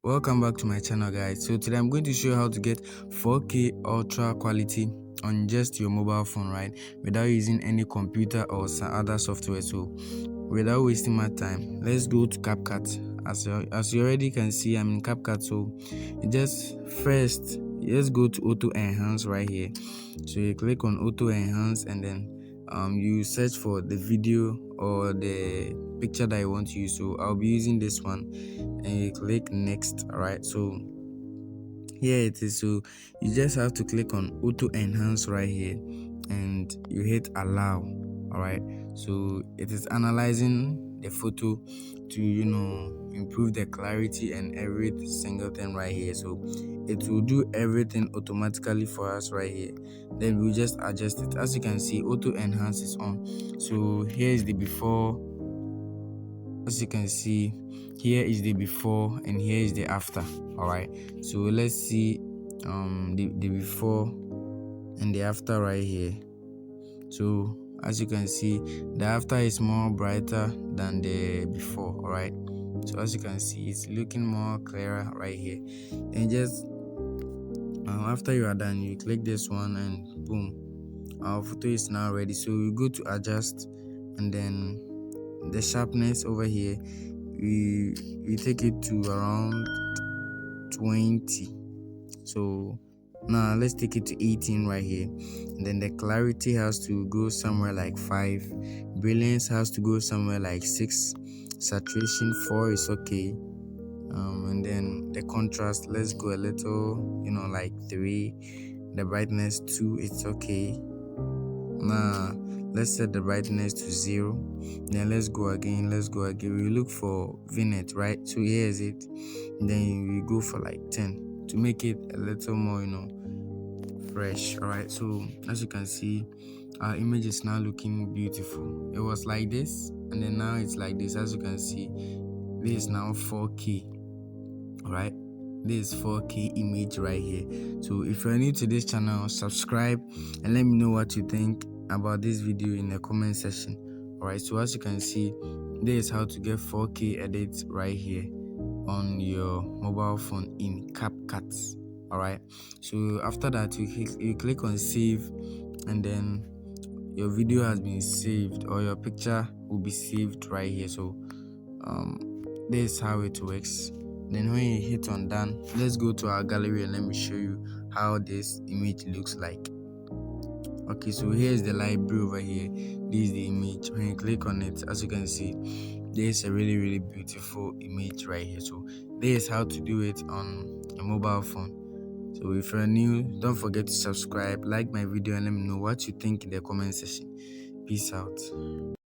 Welcome back to my channel, guys. So today I'm going to show you how to get 4K ultra quality on just your mobile phone, right, without using any computer or some other software. So without wasting my time, let's go to CapCut. As you already can see, I'm in CapCut. So let's go to auto enhance right here. So you click on auto enhance, and then you search for the video or the picture that you want to use. So I'll be using this one, and you click next. All right, so here it is. So you just have to click on auto enhance right here, and you hit allow. All right, so it is analyzing the photo to improve the clarity and every single thing right here. So it will do everything automatically for us right here. Then we'll just adjust it. As you can see, auto enhance is on. So here is the before. As you can see, here is the before and here is the after. All right, so let's see the before and the after right here. So as you can see, the after is more brighter than the before. All right, so as you can see, it's looking more clearer right here. And just after you are done, you click this one and boom, our photo is now ready. So we go to adjust, and then the sharpness over here, we take it to around 20. So now let's take it to 18 right here. And then the clarity has to go somewhere like 5, brilliance has to go somewhere like 6, saturation 4 is okay, and then the contrast, let's go a little, like 3, the brightness 2, it's okay. Now let's set the brightness to 0. Then let's go again. We look for vignette, right? So here is it. And then we go for like 10 to make it a little more fresh. All right, so as you can see, our image is now looking beautiful. It was like this, and then now it's like this. As you can see, this is now 4K. all right, this is 4K image right here. So if you're new to this channel, subscribe and let me know what you think about this video in the comment section. All right, so as you can see, this is how to get 4K edits right here on your mobile phone in CapCut. All right, so after that, you click on save, and then your video has been saved, or your picture will be saved right here. So this is how it works. Then when you hit on done, let's go to our gallery and let me show you how this image looks like. Okay, so here's the library over here. This is the image. When you click on it, as you can see, there's a really beautiful image right here. So this is how to do it on a mobile phone. So if you're new, don't forget to subscribe, like my video, and let me know what you think in the comment section. Peace out.